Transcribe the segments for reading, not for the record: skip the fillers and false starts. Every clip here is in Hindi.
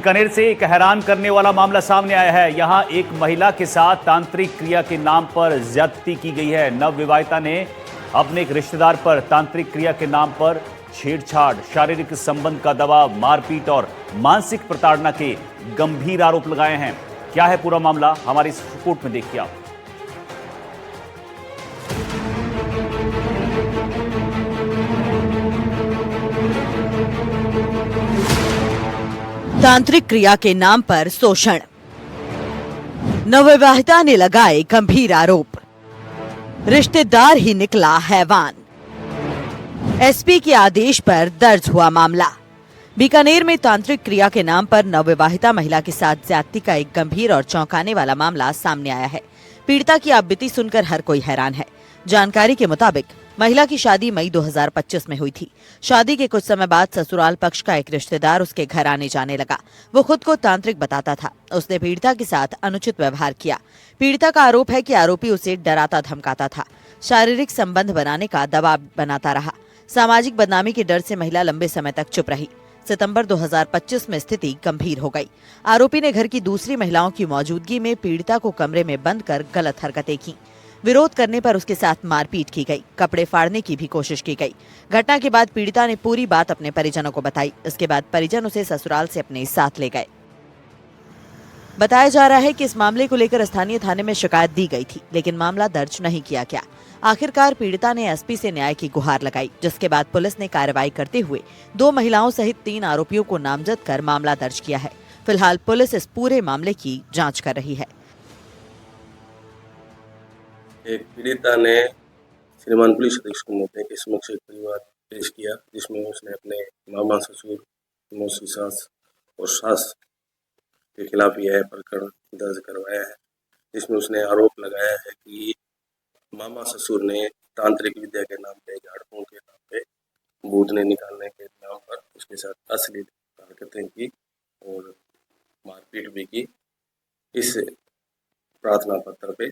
बीकानेर से एक हैरान करने वाला मामला सामने आया है। यहां एक महिला के साथ तांत्रिक क्रिया के नाम पर ज्यादती की गई है। नवविवाहिता ने अपने एक रिश्तेदार पर तांत्रिक क्रिया के नाम पर छेड़छाड़, शारीरिक संबंध का दबाव, मारपीट और मानसिक प्रताड़ना के गंभीर आरोप लगाए हैं। क्या है पूरा मामला, हमारी इस रिपोर्ट में देखिए आप। तांत्रिक क्रिया के नाम पर शोषण, नवविवाहिता ने लगाए गंभीर आरोप, रिश्तेदार ही निकला हैवान। एसपी के आदेश पर दर्ज हुआ मामला। बीकानेर में तांत्रिक क्रिया के नाम पर नवविवाहिता महिला के साथ ज्यादती का एक गंभीर और चौंकाने वाला मामला सामने आया है। पीड़िता की आपबीती सुनकर हर कोई हैरान है। जानकारी के मुताबिक महिला की शादी मई 2025 में हुई थी। शादी के कुछ समय बाद ससुराल पक्ष का एक रिश्तेदार उसके घर आने जाने लगा। वो खुद को तांत्रिक बताता था। उसने पीड़िता के साथ अनुचित व्यवहार किया। पीड़िता का आरोप है कि आरोपी उसे डराता धमकाता था, शारीरिक संबंध बनाने का दबाव बनाता रहा। सामाजिक बदनामी के डर से महिला लंबे समय तक चुप रही। सितंबर 2025 में स्थिति गंभीर हो गई। आरोपी ने घर की दूसरी महिलाओं की मौजूदगी में पीड़िता को कमरे में बंद कर गलत हरकतें की। विरोध करने पर उसके साथ मारपीट की गई, कपड़े फाड़ने की भी कोशिश की गई। घटना के बाद पीड़िता ने पूरी बात अपने परिजनों को बताई। इसके बाद परिजन उसे ससुराल से अपने साथ ले गए। बताया जा रहा है कि इस मामले को लेकर स्थानीय थाने में शिकायत दी गई थी, लेकिन मामला दर्ज नहीं किया गया। आखिरकार पीड़िता ने एसपी से न्याय की गुहार लगाई, जिसके बाद पुलिस ने कार्रवाई करते हुए 2 महिलाओं सहित 3 आरोपियों को नामजद कर मामला दर्ज किया है। फिलहाल पुलिस इस पूरे मामले की जांच कर रही है। एक पीड़िता ने श्रीमान पुलिस अधीक्षक महोदय के समक्ष एक परिवार पेश किया, जिसमें उसने अपने मामा, ससुर, मौसी, सास और सास के खिलाफ यह प्रकरण दर्ज करवाया है, जिसमें उसने आरोप लगाया है कि मामा ससुर ने तांत्रिक विद्या के नाम पे, झाड़ फूंक के नाम पे, भूतने निकालने के नाम पर उसके साथ अश्लील हरकतें की और मारपीट भी की। इस प्रार्थना पत्र पे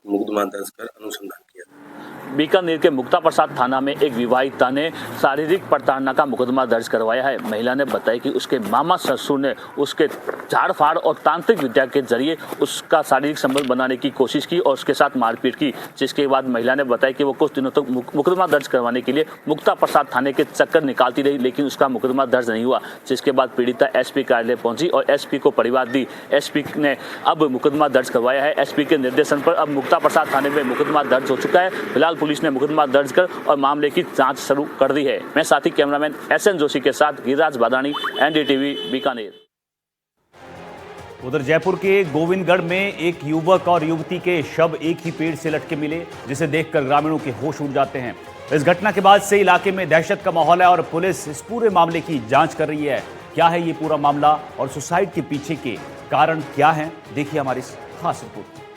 मुकदमा दर्ज कर अनुसंधान किया। बीकानेर के मुक्ता प्रसाद थाना में एक विवाहिता ने शारीरिक प्रताड़ना का मुकदमा दर्ज करवाया है। महिला ने बताया कि उसके मामा ससुर ने उसके झाड़ फाड़ और तांत्रिक विद्या के जरिए उसका शारीरिक संबंध बनाने की कोशिश की और उसके साथ मारपीट की, जिसके बाद महिला ने बताया कि वो कुछ दिनों तक मुकदमा दर्ज करवाने के लिए मुक्ता प्रसाद थाने के चक्कर निकालती रही, लेकिन उसका मुकदमा दर्ज नहीं हुआ। जिसके बाद पीड़िता एसपी कार्यालय पहुंची और एसपी को परिवार दी। एसपी ने अब मुकदमा दर्ज करवाया है। एसपी के निर्देशन पर अब मुक्ता प्रसाद थाने में मुकदमा दर्ज हो चुका है। फिलहाल पुलिस ने मुकदमा दर्ज कर और मामले की जांच शुरू कर दी है। मैं साथी कैमरामैन एसएन जोशी के साथ गिरिराज बादानी, एनडीटीवी बीकानेर। उधर जयपुर के गोविंदगढ़ में एक युवक और युवती के शव एक ही पेड़ से लटके मिले, जिसे देखकर ग्रामीणों के होश उड़ जाते हैं। इस घटना के बाद से इलाके में दहशत का माहौल है और पुलिस इस पूरे मामले की जांच कर रही है। क्या है ये पूरा मामला और सुसाइड के पीछे के कारण क्या है, देखिए हमारी इस खास रिपोर्ट।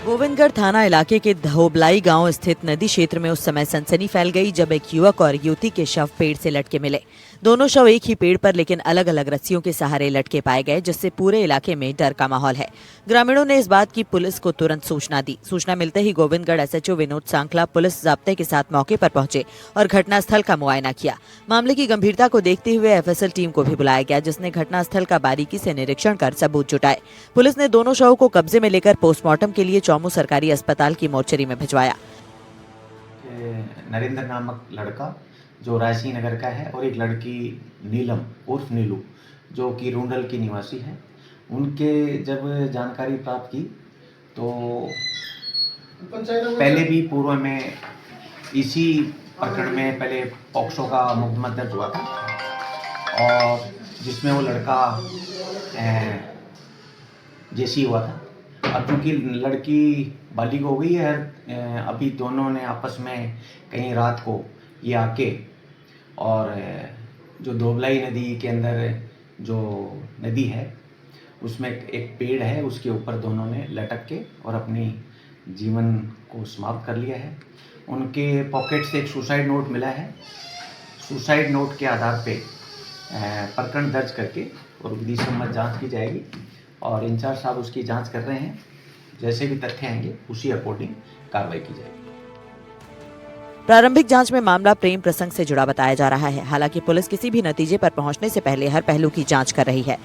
गोविंदगढ़ थाना इलाके के धोबलाई गांव स्थित नदी क्षेत्र में उस समय सनसनी फैल गई जब एक युवक और युवती के शव पेड़ से लटके मिले। दोनों शव एक ही पेड़ पर लेकिन अलग अलग रस्सियों के सहारे लटके पाए गए, जिससे पूरे इलाके में डर का माहौल है। ग्रामीणों ने इस बात की पुलिस को तुरंत सूचना दी। सूचना मिलते ही गोविंदगढ़ एसएचओ विनोद सांखला पुलिस जाब्ते के साथ मौके पर पहुंचे और घटनास्थल का मुआयना किया। मामले की गंभीरता को देखते हुए एफएसएल टीम को भी बुलाया गया, जिसने घटनास्थल का बारीकी से निरीक्षण कर सबूत जुटाए। पुलिस ने दोनों शवों को कब्जे में लेकर पोस्टमार्टम के लिए चौमू सरकारी अस्पताल की मोर्चरी में भिजवाया। नरेंद्र नामक लड़का जो रायसिंह नगर का है और एक लड़की नीलम उर्फ नीलू जो कि रूंडल की निवासी है, उनके जब जानकारी प्राप्त की तो पहले भी पूर्व में इसी प्रकरण में पहले पॉक्सो का मुकदमा दर्ज हुआ था और जिसमें वो लड़का जेसी हुआ था। अब चूँकि लड़की बालिग हो गई है, अभी दोनों ने आपस में कहीं रात को ये आके और जो धोबलाई नदी के अंदर जो नदी है उसमें एक पेड़ है, उसके ऊपर दोनों ने लटक के और अपनी जीवन को समाप्त कर लिया है। उनके पॉकेट से एक सुसाइड नोट मिला है। सुसाइड नोट के आधार पे प्रकरण दर्ज करके और विधि सम्मत जांच की जाएगी और इंचार्ज साहब उसकी जांच कर रहे हैं। जैसे भी तथ्य आएंगे उसी अकॉर्डिंग कार्रवाई की जाएगी। प्रारंभिक जांच में मामला प्रेम प्रसंग से जुड़ा बताया जा रहा है। हालांकि पुलिस किसी भी नतीजे पर पहुंचने से पहले हर पहलू की जांच कर रही है।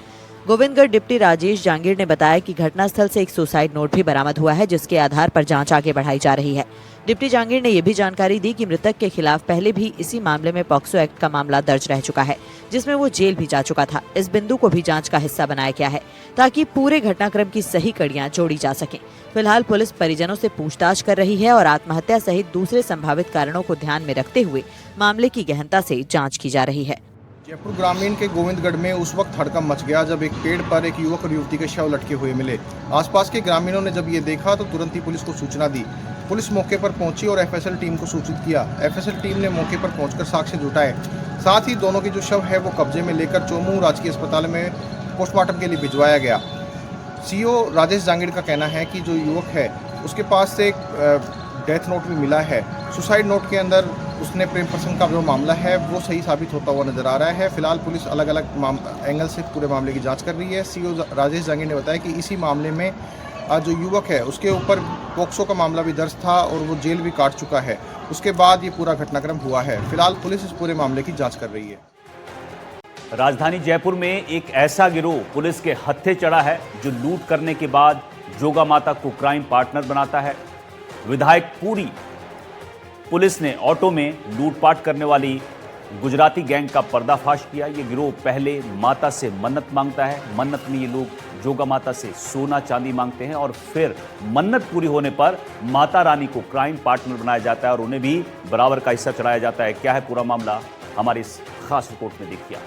गोविंदगढ़ डिप्टी राजेश जांगीर ने बताया कि घटनास्थल से एक सुसाइड नोट भी बरामद हुआ है, जिसके आधार पर जांच आगे बढ़ाई जा रही है। डिप्टी जांगीर ने यह भी जानकारी दी कि मृतक के खिलाफ पहले भी इसी मामले में पॉक्सो एक्ट का मामला दर्ज रह चुका है, जिसमें वो जेल भी जा चुका था। इस बिंदु को भी जांच का हिस्सा बनाया गया है ताकि पूरे घटनाक्रम की सही कड़ियां जोड़ी जा सकें। फिलहाल पुलिस परिजनों से पूछताछ कर रही है और आत्महत्या सहित दूसरे संभावित कारणों को ध्यान में रखते हुए मामले की गहनता से जाँच की जा रही है। जयपुर ग्रामीण के गोविंदगढ़ में उस वक्त हड़कंप मच गया जब एक पेड़ पर एक युवक और युवती के शव लटके हुए मिले। आसपास के ग्रामीणों ने जब ये देखा तो तुरंत ही पुलिस को सूचना दी। पुलिस मौके पर पहुंची और एफएसएल टीम को सूचित किया। एफएसएल टीम ने मौके पर पहुंचकर साक्ष्य जुटाए। साथ ही दोनों की जो शव है वो कब्जे में लेकर चोमू राजकीय अस्पताल में पोस्टमार्टम के लिए भिजवाया गया। सीओ राजेश जांगीर का कहना है कि जो युवक है उसके पास से एक डेथ नोट भी मिला है। सुसाइड नोट के अंदर उसने प्रेम प्रसंग का जो मामला है वो सही साबित होता हुआ नजर आ रहा है। फिलहाल पुलिस अलग अलग एंगल से पूरे मामले की जांच कर रही है। सीओ राजेश जांगीर ने बताया कि इसी मामले में जो युवक है उसके ऊपर पॉक्सो का मामला भी दर्ज था और वो जेल भी काट चुका है। उसके बाद ये पूरा घटनाक्रम हुआ है। फिलहाल पुलिस इस पूरे मामले की जाँच कर रही है। राजधानी जयपुर में एक ऐसा गिरोह पुलिस के हत्थे चढ़ा है जो लूट करने के बाद जोगा माता को क्राइम पार्टनर बनाता है। विधायक पुरी पुलिस ने ऑटो में लूटपाट करने वाली गुजराती गैंग का पर्दाफाश किया। ये गिरोह पहले माता से मन्नत मांगता है। मन्नत में ये लोग जोगा माता से सोना चांदी मांगते हैं और फिर मन्नत पूरी होने पर माता रानी को क्राइम पार्टनर बनाया जाता है और उन्हें भी बराबर का हिस्सा चढ़ाया जाता है। क्या है पूरा मामला, हमारी इस खास रिपोर्ट में देखिए।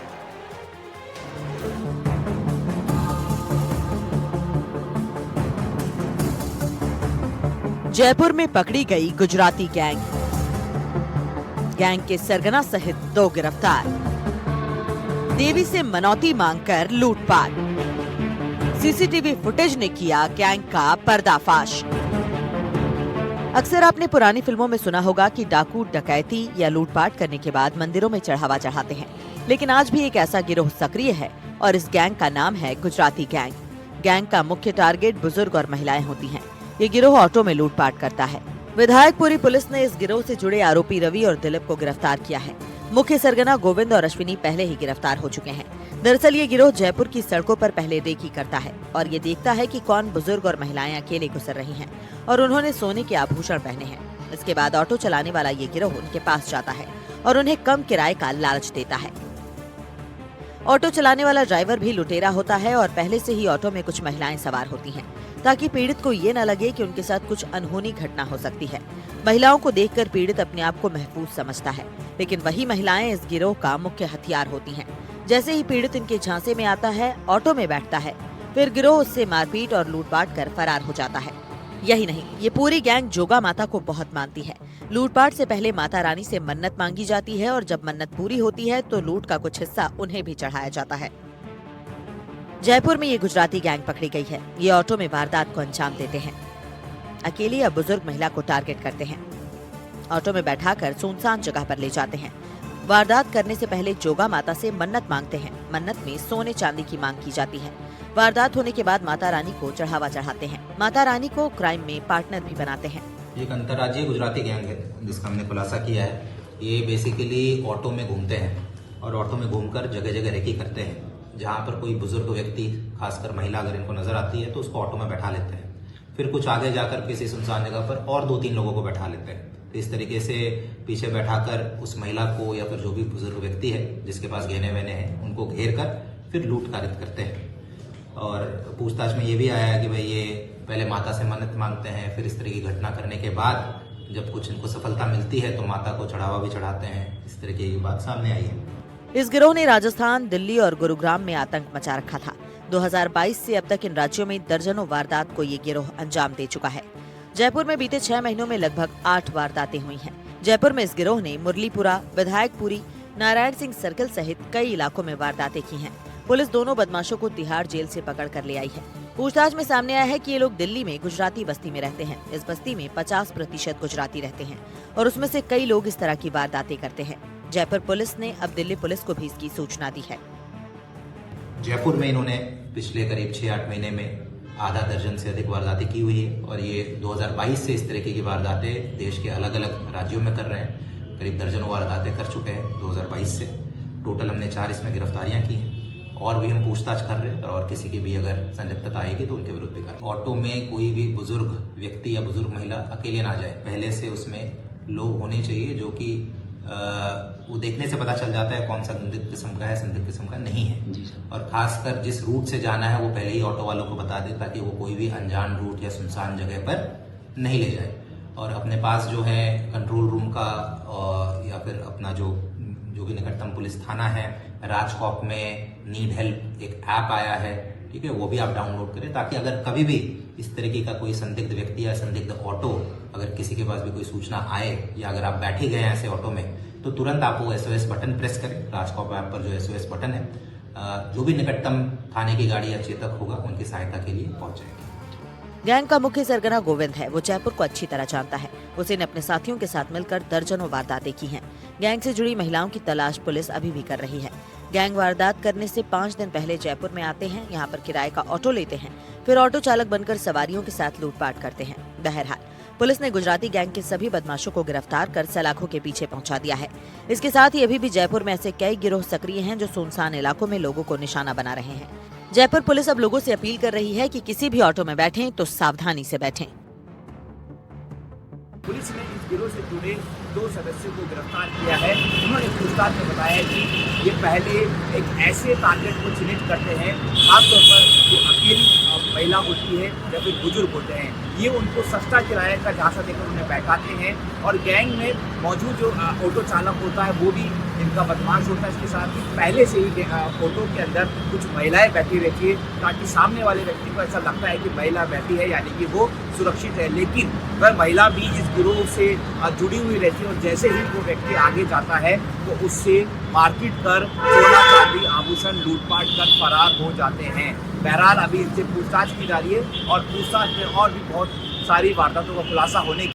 जयपुर में पकड़ी गई गुजराती गैंग। गैंग के सरगना सहित 2 गिरफ्तार। देवी से मनौती मांगकर लूटपाट। सीसीटीवी फुटेज ने किया गैंग का पर्दाफाश। अक्सर आपने पुरानी फिल्मों में सुना होगा कि डाकू डकैती या लूटपाट करने के बाद मंदिरों में चढ़ावा चढ़ाते हैं, लेकिन आज भी एक ऐसा गिरोह सक्रिय है और इस गैंग का नाम है गुजराती गैंग। गैंग का मुख्य टारगेट बुजुर्ग और महिलाएं होती हैं। ये गिरोह ऑटो में लूटपाट करता है। विधायकपुरी पुलिस ने इस गिरोह से जुड़े आरोपी रवि और दिलीप को गिरफ्तार किया है। मुख्य सरगना गोविंद और अश्विनी पहले ही गिरफ्तार हो चुके हैं। दरअसल ये गिरोह जयपुर की सड़कों पर पहले रेकी करता है और ये देखता है कि कौन बुजुर्ग और महिलाएं अकेले गुजर रही हैं और उन्होंने सोने के आभूषण पहने हैं। इसके बाद ऑटो चलाने वाला ये गिरोह उनके पास जाता है और उन्हें कम किराए का लालच देता है। ऑटो चलाने वाला ड्राइवर भी लुटेरा होता है और पहले से ही ऑटो में कुछ महिलाएं सवार होती हैं ताकि पीड़ित को ये न लगे कि उनके साथ कुछ अनहोनी घटना हो सकती है। महिलाओं को देखकर पीड़ित अपने आप को महफूज समझता है, लेकिन वही महिलाएं इस गिरोह का मुख्य हथियार होती हैं। जैसे ही पीड़ित इनके झांसे में आता है, ऑटो में बैठता है, फिर गिरोह उससे मारपीट और लूटपाट कर फरार हो जाता है। यही नहीं, ये पूरी गैंग जोगा माता को बहुत मानती है। लूटपाट से पहले माता रानी से मन्नत मांगी जाती है और जब मन्नत पूरी होती है तो लूट का कुछ हिस्सा उन्हें भी चढ़ाया जाता है। जयपुर में ये गुजराती गैंग पकड़ी गई है। ये ऑटो में वारदात को अंजाम देते हैं। अकेली या बुजुर्ग महिला को टारगेट करते हैं। ऑटो में बैठाकर सुनसान जगह पर ले जाते हैं। वारदात करने से पहले जोगा माता से मन्नत मांगते हैं। मन्नत में सोने चांदी की मांग की जाती है। वारदात होने के बाद माता रानी को चढ़ावा चढ़ाते हैं। माता रानी को क्राइम में पार्टनर भी बनाते हैं। एक अंतर्राज्यीय गुजराती गैंग है जिसका हमने खुलासा किया है। ये बेसिकली ऑटो में घूमते हैं और ऑटो में घूमकर जगह जगह रेकी करते हैं। जहाँ पर कोई बुजुर्ग व्यक्ति, खासकर महिला अगर इनको नजर आती है तो उसको ऑटो में बैठा लेते हैं। फिर कुछ आगे जाकर किसी सुनसान जगह पर और 2-3 लोगों को बैठा लेते हैं। तो इस तरीके से पीछे बैठाकर उस महिला को या फिर जो भी बुजुर्ग व्यक्ति है जिसके पास गहने वहने हैं उनको घेर कर फिर लूट कारित करते हैं। और पूछताछ में ये भी आया है कि भाई ये पहले माता से मन्नत मांगते हैं, फिर इस तरह की घटना करने के बाद जब कुछ इनको सफलता मिलती है तो माता को चढ़ावा भी चढ़ाते हैं। इस तरह की बात सामने आई है। इस गिरोह ने राजस्थान, दिल्ली और गुरुग्राम में आतंक मचा रखा था। 2022 से अब तक इन राज्यों में दर्जनों वारदात को ये गिरोह अंजाम दे चुका है। जयपुर में बीते 6 महीनों में लगभग 8 वारदातें हुई हैं। जयपुर में इस गिरोह ने मुरलीपुरा, विधायकपुरी, नारायण सिंह सर्कल सहित कई इलाकों में वारदातें की हैं। पुलिस दोनों बदमाशों को तिहाड़ जेल से पकड़ कर ले आई है। पूछताछ में सामने आया है कि ये लोग दिल्ली में गुजराती बस्ती में रहते हैं। इस बस्ती में 50% गुजराती रहते हैं और उसमें से कई लोग इस तरह की वारदातें करते हैं। जयपुर पुलिस ने अब दिल्ली पुलिस को भी इसकी सूचना दी है। जयपुर में इन्होंने पिछले करीब 6-8 महीने में आधा दर्जन से अधिक वारदातें की हुई है और ये 2022 से इस तरीके की वारदातें देश के अलग अलग राज्यों में कर रहे हैं। करीब दर्जनों वारदातें कर चुके हैं 2022 से। टोटल हमने 4 इसमें गिरफ्तारियां की हैं और भी हम पूछताछ कर रहे हैं और किसी की भी अगर संदिग्धता आएगी तो उनके विरुद्ध भी करेंगे। ऑटो में कोई भी बुजुर्ग व्यक्ति या बुजुर्ग महिला अकेले ना जाए, पहले से उसमें लोग होने चाहिए जो कि वो देखने से पता चल जाता है कौन सा संदिग्ध किस्म का है, संदिग्ध किस्म का नहीं है। और खासकर जिस रूट से जाना है वो पहले ही ऑटो वालों को बता दे ताकि वो कोई भी अनजान रूट या सुनसान जगह पर नहीं ले जाए। और अपने पास जो है कंट्रोल रूम का या फिर अपना जो भी निकटतम पुलिस थाना है, राजकॉप में नीड हेल्प एक ऐप आया है, ठीक है, वो भी आप डाउनलोड करें ताकि अगर कभी भी इस तरीके का कोई संदिग्ध व्यक्ति या संदिग्ध ऑटो अगर किसी के पास भी कोई सूचना आए या अगर आप बैठे गए हैं ऐसे ऑटो में तो तुरंत आप वो SOS बटन प्रेस करें। राजकॉप ऐप पर जो SOS बटन है, जो भी निकटतम थाने की गाड़ी या चेतक होगा उनकी सहायता के लिए पहुंच जाएगी। गैंग का मुख्य सरगना गोविंद है। वो जयपुर को अच्छी तरह जानता है। उसे ने अपने साथियों के साथ मिलकर दर्जनों वारदातें की हैं। गैंग से जुड़ी महिलाओं की तलाश पुलिस अभी भी कर रही है। गैंग वारदात करने से 5 दिन पहले जयपुर में आते हैं, यहाँ पर किराए का ऑटो लेते हैं, फिर ऑटो चालक बनकर सवारियों के साथ लूटपाट करते हैं। बहरहाल पुलिस ने गुजराती गैंग के सभी बदमाशों को गिरफ्तार कर सलाखों के पीछे पहुंचा दिया है। इसके साथ ही अभी भी जयपुर में ऐसे कई गिरोह सक्रिय हैं जो सुनसान इलाकों में लोगों को निशाना बना रहे हैं। जयपुर पुलिस अब लोगों से अपील कर रही है कि किसी भी ऑटो में बैठें तो सावधानी से बैठें। पुलिस ने इस गिरोह से जुड़े 2 सदस्यों को गिरफ्तार किया है। उन्होंने पूछताछ में बताया कि ये पहले एक ऐसे टारगेट को चिन्हित करते हैं, खासतौर पर जो अकेली महिला होती है या फिर बुजुर्ग होते हैं, ये उनको सस्ता किराए का झांसा देकर उन्हें बैठाते हैं और गैंग में मौजूद जो ऑटो चालक होता है वो भी इनका बदमाश होता है। इसके साथ ही पहले से ही ऑटो के अंदर कुछ महिलाएं बैठी रहती है ताकि सामने वाले व्यक्ति को ऐसा लगता है कि महिला बैठी है यानी कि वो सुरक्षित है, लेकिन वह महिला भी इस गिरोह से जुड़ी हुई रहती है और जैसे ही वो व्यक्ति आगे जाता है तो उससे मारपीट कर सोना चांदी आभूषण लूटपाट कर फरार हो जाते हैं। बहरहाल अभी इनसे पूछताछ की जा रही है और पूछताछ में और भी बहुत सारी वारदातों का खुलासा होने